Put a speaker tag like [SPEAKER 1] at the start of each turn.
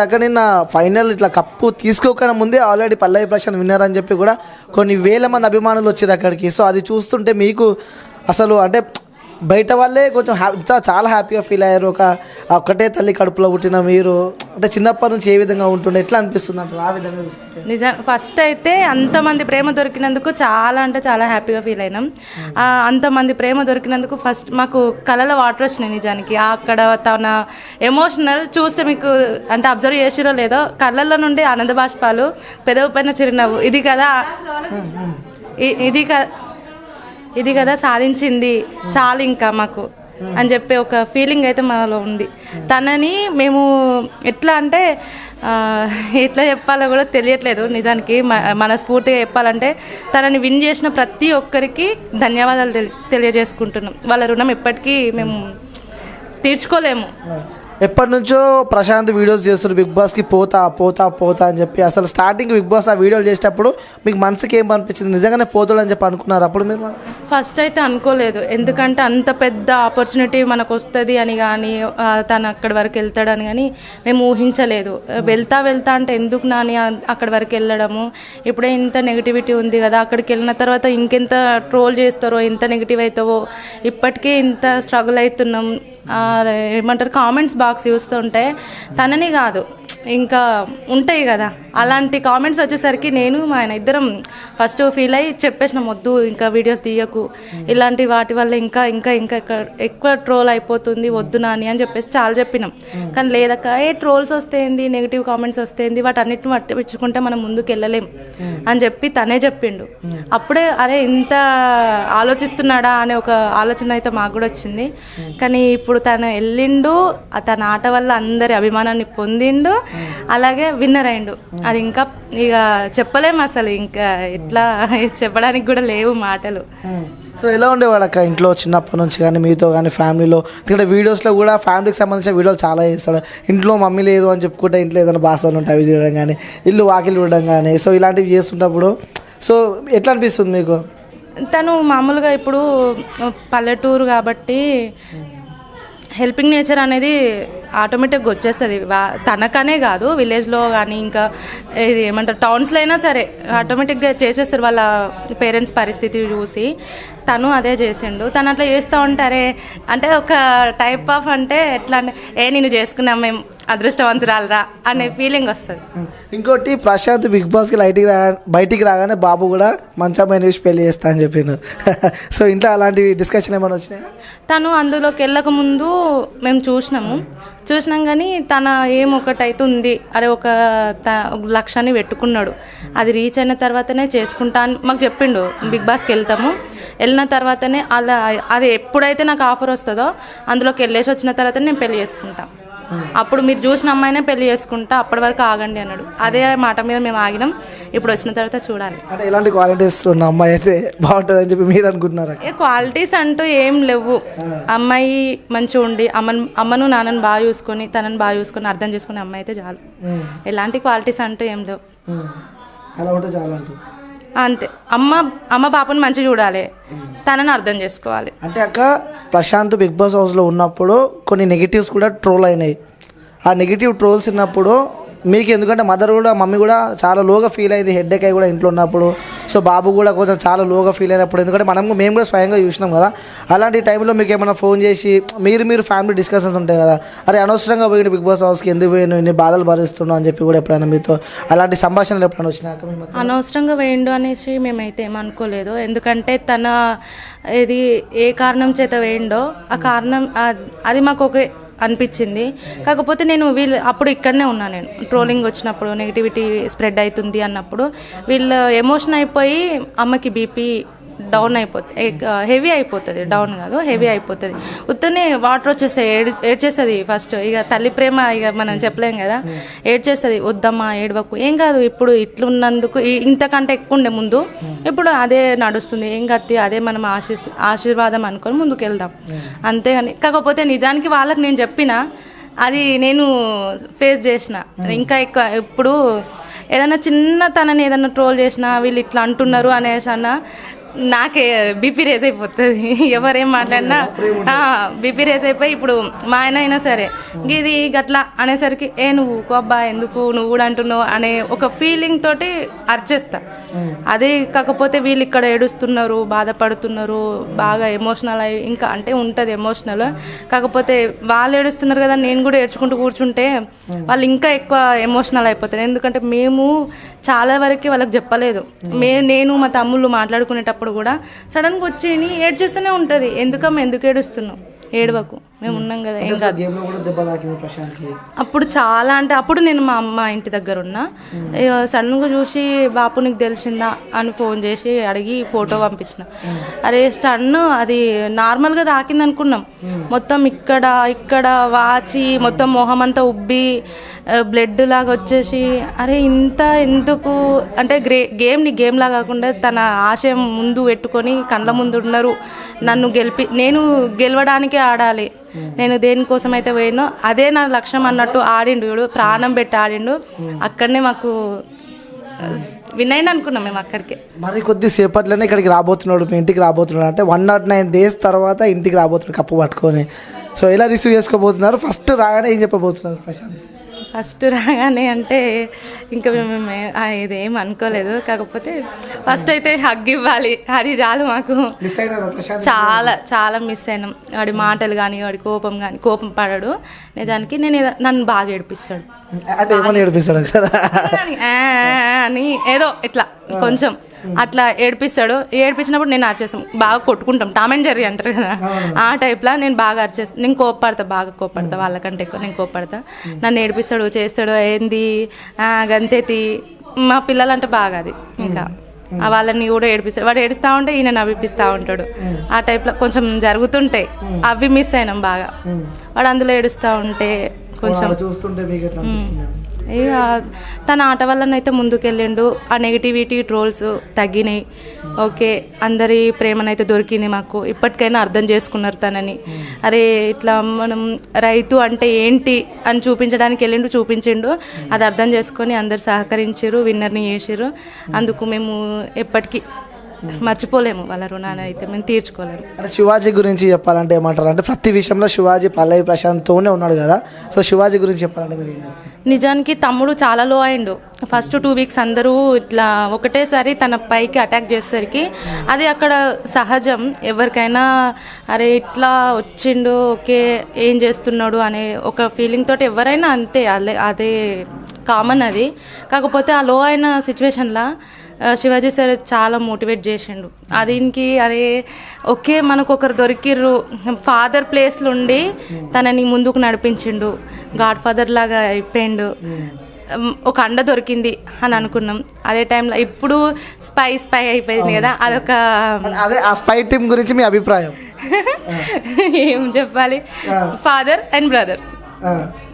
[SPEAKER 1] అక్కడ నిన్న ఫైనల్ ఇట్లా కప్పు తీసుకోకనే ముందే ఆల్రెడీ పల్లవి ప్రశాంత్ విన్నర్ అని చెప్పి కూడా కొన్ని వేల మంది అభిమానులు వచ్చారు అక్కడికి. సో అది చూస్తుంటే మీకు అసలు అంటే బయట వాళ్ళే కొంచెం చాలా హ్యాపీగా ఫీల్ అయ్యారు. ఒక్కటే తల్లి కడుపులో పుట్టిన మీరు అంటే చిన్నప్పటి నుంచి ఏ విధంగా ఉంటుండే ఎట్లా అనిపిస్తుంది అంటారు ఆ విధంగా చూస్తుంటే?
[SPEAKER 2] నిజం ఫస్ట్ అయితే అంతమంది ప్రేమ దొరికినందుకు చాలా అంటే చాలా హ్యాపీగా ఫీల్ అయినాం. అంతమంది ప్రేమ దొరికినందుకు ఫస్ట్ మాకు కళ్ళలో వాటర్ వచ్చినాయి. నిజానికి అక్కడ తన ఎమోషనల్ చూస్తే మీకు అంటే అబ్జర్వ్ చేసిరో లేదో కళ్ళల్లో నుండి ఆనంద బాష్పాలు, పెదవి పైన చిరునవ్వు, ఇది కదా సాధించింది చాలు ఇంకా మాకు అని చెప్పి ఒక ఫీలింగ్ అయితే మాలో ఉంది. తనని మేము ఎట్లా అంటే ఎట్లా చెప్పాలో కూడా తెలియట్లేదు. నిజానికి మనస్ఫూర్తిగా చెప్పాలంటే తనని విన్ చేసిన ప్రతి ఒక్కరికి ధన్యవాదాలు తెలియజేసుకుంటున్నాం. వాళ్ళ రుణం ఎప్పటికీ మేము తీర్చుకోలేము.
[SPEAKER 1] ఎప్పటి నుంచో ప్రశాంత్ వీడియోస్ చేస్తారు బిగ్ బాస్కి పోతా పోతా పోతా అని చెప్పి. అసలు స్టార్టింగ్ బిగ్ బాస్ ఆ వీడియోలు చేసేటప్పుడు మీకు మనసుకి ఏం అనిపించింది? నిజంగానే పోతాడని చెప్పి అనుకున్నారు అప్పుడు మీరు?
[SPEAKER 2] ఫస్ట్ అయితే అనుకోలేదు, ఎందుకంటే అంత పెద్ద ఆపర్చునిటీ మనకు వస్తుంది అని కానీ తను అక్కడి వరకు వెళ్తాడని కానీ మేము ఊహించలేదు. వెళ్తా అంటే ఎందుకు నాని అక్కడి వరకు వెళ్ళడము, ఇప్పుడే ఇంత నెగిటివిటీ ఉంది కదా, అక్కడికి వెళ్ళిన తర్వాత ఇంకెంత ట్రోల్ చేస్తారో, ఎంత నెగిటివ్ అవుతావో, ఇప్పటికే ఇంత స్ట్రగుల్ అవుతున్నాం. ఏమంటారు కామెంట్స్ బాక్స్ చూస్తుంటే తనని కాదు ఇంకా ఉంటాయి కదా, అలాంటి కామెంట్స్ వచ్చేసరికి నేను మా ఆయన ఇద్దరం ఫస్ట్ ఫీల్ అయ్యి చెప్పేసినాం, వద్దు ఇంకా వీడియోస్ తీయకు, ఇలాంటి వాటి వల్ల ఇంకా ఇంకా ఇంకా ఎక్కువ ట్రోల్ అయిపోతుంది, వద్దు నాని అని చెప్పేసి చాలా చెప్పినాం. కానీ లేదక్క ట్రోల్స్ వస్తేంది, నెగిటివ్ కామెంట్స్ వస్తేంది, వాటి అన్నిటిని పట్టించుకుంటే మనం ముందుకు వెళ్ళలేం అని చెప్పి తనే చెప్పిండు. అప్పుడే అరే ఇంత ఆలోచిస్తున్నాడా అనే ఒక ఆలోచన అయితే మాకు కూడా వచ్చింది. కానీ ఇప్పుడు తను వెళ్ళిండు, తన ఆట వల్ల అందరి అభిమానాన్ని పొందిండు, అలాగే విన్నర్ అయిండు. అది ఇంకా ఇక చెప్పలేము అసలు, ఇంకా ఎట్లా చెప్పడానికి కూడా లేవు మాటలు.
[SPEAKER 1] సో ఎలా ఉండేవాడు అక్క ఇంట్లో చిన్నప్పటి నుంచి కానీ మీతో కానీ ఫ్యామిలీలో? ఎందుకంటే వీడియోస్లో కూడా ఫ్యామిలీకి సంబంధించిన వీడియోలు చాలా చేస్తాడు. ఇంట్లో మమ్మీ లేదు అని చెప్పుకుంటే ఇంట్లో ఏదైనా బాసలు ఉంటాయి అవి చూడడం కానీ, ఇల్లు వాకిలు చూడడం కానీ, సో ఇలాంటివి చేస్తుంటప్పుడు సో ఎట్లా అనిపిస్తుంది మీకు?
[SPEAKER 2] తను మామూలుగా ఇప్పుడు పల్లెటూరు కాబట్టి హెల్పింగ్ నేచర్ అనేది ఆటోమేటిక్గా వచ్చేస్తుంది. తనకనే కాదు, విలేజ్లో కానీ ఇంకా ఇది ఏమంటారు టౌన్స్లో అయినా సరే ఆటోమేటిక్గా చేసేస్తారు వాళ్ళ పేరెంట్స్ పరిస్థితి చూసి. తను అదే చేసిండు. తను అట్లా చేస్తూ ఉంటారే అంటే ఒక టైప్ ఆఫ్ అంటే ఎట్లా అంటే నేను చేసుకున్నాం మేము అదృష్టవంతురాలరా అనే ఫీలింగ్ వస్తుంది.
[SPEAKER 1] ఇంకోటి ప్రశాంత్ బిగ్ బాస్కి బయటికి రాగానే బాబు కూడా మంచమ్మాయి చూసి పెళ్లి చేస్తా అని చెప్పిండు. సో ఇంట్లో అలాంటి డిస్కషన్ ఏమైనా వచ్చినాయి?
[SPEAKER 2] తను అందులోకి వెళ్ళక ముందు మేము చూసినాం కానీ తన ఒకటైతే ఉంది, అరే ఒక లక్ష్యాన్ని పెట్టుకున్నాడు, అది రీచ్ అయిన తర్వాతనే చేసుకుంటా అని మాకు చెప్పిండు. బిగ్ బాస్కి వెళ్ళిన తర్వాతనే అలా అది ఎప్పుడైతే నాకు ఆఫర్ వస్తుందో అందులోకి వెళ్ళేసి వచ్చిన తర్వాతనే నేను పెళ్లి చేసుకుంటా, అప్పుడు మీరు చూసిన అమ్మాయినే పెళ్లి చేసుకుంటా, అప్పటి వరకు ఆగండి అన్నాడు. అదే మాట మీద మేము ఆగినాం. ఇప్పుడు వచ్చిన తర్వాత చూడాలి.
[SPEAKER 1] అంటే ఎలాంటి క్వాలిటీస్ ఉన్న అమ్మాయి అయితే బాగుంటుంది అని చెప్పి మీరు అనుకుంటున్నారా?
[SPEAKER 2] క్వాలిటీస్ అంటూ ఏం లేవు. అమ్మాయి మంచిగా ఉండి అమ్మను నాన్నను బాగా చూసుకొని తనని బాగా చూసుకొని అర్థం చేసుకునే అమ్మాయి అయితే చాలు. ఎలాంటి క్వాలిటీస్ అంటూ ఏం లేవు.
[SPEAKER 1] అలా ఉంటే చాలు
[SPEAKER 2] అంతే. అమ్మ పాపను మంచిగా చూడాలి, తనని అర్థం చేసుకోవాలి.
[SPEAKER 1] అంటే అక్క ప్రశాంత్ బిగ్ బాస్ హౌస్లో ఉన్నప్పుడు కొన్ని నెగిటివ్స్ కూడా ట్రోల్ అయినాయి. ఆ నెగిటివ్ ట్రోల్స్ ఉన్నప్పుడు మీకు ఎందుకంటే మమ్మీ కూడా చాలా లోగా ఫీల్ అయింది, హెడ్ఏక్ అయి కూడా ఇంట్లో ఉన్నప్పుడు. సో బాబు కూడా కొంచెం చాలా లోగా ఫీల్ అయినప్పుడు, ఎందుకంటే మేము కూడా స్వయంగా చూసినాం కదా. అలాంటి టైంలో మీకు ఏమైనా ఫోన్ చేసి మీరు ఫ్యామిలీ డిస్కషన్స్ ఉంటాయి కదా, అరే అనవసరంగా పోయిన బిగ్ బాస్ హౌస్కి ఎందుకు పోయిన, ఇన్ని బాధలు భరిస్తున్నావు అని చెప్పి కూడా ఎప్పుడైనా మీతో అలాంటి సంభాషణలు ఎప్పుడైనా వచ్చినాక?
[SPEAKER 2] అనవసరంగా వేయండు అనేసి మేమైతే ఏమనుకోలేదు. ఎందుకంటే తన ఇది ఏ కారణం చేత వేయండో ఆ కారణం అది మాకు అనిపించింది. కాకపోతే నేను అప్పుడు ఇక్కడనే ఉన్నా, నేను ట్రోలింగ్ వచ్చినప్పుడు నెగిటివిటీ స్ప్రెడ్ అవుతుంది అన్నప్పుడు వీళ్ళు ఎమోషన్ అయిపోయి అమ్మకి బీపీ డౌన్ అయిపోతుంది, హెవీ అయిపోతుంది, డౌన్ కాదు హెవీ అయిపోతుంది. ఉత్తనే వాటర్ వచ్చేస్తాయి, ఏడ్చేస్తుంది ఫస్ట్. ఇక తల్లి ప్రేమ ఇక మనం చెప్పలేం కదా, ఏడ్చేస్తుంది. వద్దమ్మా ఏడవకు, ఏం కాదు, ఇప్పుడు ఇట్లున్నందుకు ఇంతకంటే ఎక్కువ ఉండే ముందు, ఇప్పుడు అదే నడుస్తుంది, ఏం కత్తి అదే మనం ఆశీర్వాదం అనుకొని ముందుకు వెళ్దాం అంతేగాని. కాకపోతే నిజానికి వాళ్ళకి నేను చెప్పిన అది నేను ఫేస్ చేసిన ఇంకా ఎక్కువ. ఇప్పుడు ఏదైనా చిన్న తనని ఏదైనా ట్రోల్ చేసినా వీళ్ళు ఇట్లా అంటున్నారు అనేసి అన్న నాకే బీపీ రేజ్ అయిపోతుంది. ఎవరేం మాట్లాడినా బీపీ రేజ్ అయిపోయి, ఇప్పుడు మా ఆయన అయినా సరే ఇది గట్లా అనేసరికి నువ్వు అబ్బా ఎందుకు నువ్వు కూడా అంటున్నావు అనే ఒక ఫీలింగ్ తోటి అర్చేస్తా. అదే కాకపోతే వీళ్ళు ఇక్కడ ఏడుస్తున్నారు, బాధపడుతున్నారు, బాగా ఎమోషనల్ అయ్యి ఇంకా అంటే ఉంటుంది ఎమోషనల్. కాకపోతే వాళ్ళు ఏడుస్తున్నారు కదా, నేను కూడా ఏడ్చుకుంటూ కూర్చుంటే వాళ్ళు ఇంకా ఎక్కువ ఎమోషనల్ అయిపోతారు. ఎందుకంటే మేము చాలా వరకు వాళ్ళకి చెప్పలేదు. నేను మా తమ్ముళ్ళు మాట్లాడుకునేటప్పుడు కూడా సడన్గా వచ్చి ఏడ్చేస్తూనే ఉంటుంది. ఎందుకు ఏడుస్తున్నావు, ఏడవకు, మేము ఉన్నాం కదా, ఏం కాదు. అప్పుడు చాలా అంటే అప్పుడు నేను మా అమ్మ ఇంటి దగ్గర ఉన్నా. సడన్గా చూసి బాపు నీకు తెలిసిందా అని ఫోన్ చేసి అడిగి ఫోటో పంపించిన. అరే స్టన్ అది నార్మల్గా తాకింది అనుకున్నాం, మొత్తం ఇక్కడ వాచి మొత్తం మొహం అంతా ఉబ్బి బ్లడ్ లాగా వచ్చేసి అరే ఇంత ఎందుకు అంటే గేమ్ లాగా కాకుండా తన ఆశయం ముందు పెట్టుకొని కళ్ళ ముందు ఉన్నారు. నేను గెలవడానికే ఆడాలి, నేను దేనికోసం అయితే పోయినో అదే నా లక్ష్యం అన్నట్టు ఆడిండు. వీడు ప్రాణం పెట్టి ఆడిండు. అక్కడనే మాకు విన్ అనుకున్నాం మేము. అక్కడికి
[SPEAKER 1] మరి కొద్దిసేపట్లోనే ఇక్కడికి రాబోతున్నాడు, మీ ఇంటికి రాబోతున్నాడు. అంటే 109 days తర్వాత ఇంటికి రాబోతున్నాడు కప్పు పట్టుకొని. సో ఎలా రిసీవ్ చేసుకోబోతున్నారు? ఫస్ట్ రాగానే ఏం చెప్పబోతున్నారు ప్రశాంత్?
[SPEAKER 2] ఫస్ట్ రాగానే అంటే ఇంకా మేము ఇదేం అనుకోలేదు. కాకపోతే ఫస్ట్ అయితే హగ్ ఇవ్వాలి, అది చాలు మాకు. చాలా మిస్ అయినాం. వాడి మాటలు కానీ వాడి కోపం కానీ, కోపం పడాడు నిజానికి. నన్ను బాగా ఏడిపిస్తాడు అని ఏదో ఇట్లా కొంచెం అట్లా ఏడిపిస్తాడు. ఏడిపించినప్పుడు నేను అరిచేస్తాను, బాగా కొట్టుకుంటాం, టామ్ అండ్ జెర్రీ అంటారు కదా, ఆ టైప్లో నేను బాగా అరిచేస్తాను. నేను బాగా కోప్పడతా, వాళ్ళకంటే ఎక్కువ నేను కోప్పడతా. నన్ను ఏడిపిస్తాడు, చేస్తాడు, ఏంది గంతేతి. మా పిల్లలంటే బాగా అది ఇంకా వాళ్ళని కూడా ఏడిపిస్తాడు. వాడు ఏడుస్తూ ఉంటే ఈయన నవ్విపిస్తూ ఉంటాడు. ఆ టైప్లో కొంచెం జరుగుతుంటాయి. అవి మిస్ అయినాం బాగా. వాడు అందులో ఏడుస్తూ ఉంటే కొంచెం ఇక తన ఆట వల్లనైతే ముందుకెళ్ళిండు. ఆ నెగిటివిటీ ట్రోల్స్ తగ్గినాయి. ఓకే, అందరి ప్రేమనైతే దొరికింది మాకు. ఇప్పటికైనా అర్థం చేసుకున్నారు తనని. అరే ఇట్లా మనం రైతు అంటే ఏంటి అని చూపించడానికి చూపించిండు. అది అర్థం చేసుకొని అందరు సహకరించారు, విన్నర్ని చేసారు. అందుకు మేము ఎప్పటికీ మర్చిపోలేము, వాళ్ళ రుణాన్ని అయితే మేము తీర్చుకోలేము.
[SPEAKER 1] అంటే శివాజీ గురించి చెప్పాలంటే ఏమంటారు? అంటే ప్రతి విషయంలో శివాజీ పల్లవి ప్రశాంత్తోనే ఉన్నాడు కదా. సో శివాజీ గురించి చెప్పాలంటే మీరు
[SPEAKER 2] నిజానికి తమ్ముడు చాలా లో అయిండు. ఫస్ట్ 2 weeks అందరూ ఇట్లా ఒకటేసారి తన పైకి అటాక్ చేసేసరికి అది అక్కడ సహజం. ఎవరికైనా అరే ఇట్లా వచ్చిండు, ఓకే ఏం చేస్తున్నాడు అనే ఒక ఫీలింగ్ తోటి ఎవరైనా అంతే, అదే కామన్ అది. కాకపోతే ఆ లో అయిన సిచ్యువేషన్లో శివాజీ సార్ చాలా మోటివేట్ చేసిండు. దీనికి అరే ఓకే మనకు ఒకరు దొరికిర్రు, ఫాదర్ ప్లేస్లో ఉండి తనని ముందుకు నడిపించిండు, గాడ్ ఫాదర్ లాగా అయిపోయిండు, ఒక అండ దొరికింది అని అనుకున్నాం. అదే టైంలో ఇప్పుడు స్పై అయిపోయింది కదా, అదొక
[SPEAKER 1] అదే ఆ స్పై టీమ్ గురించి మీ అభిప్రాయం
[SPEAKER 2] ఏం చెప్పాలి? Father and brothers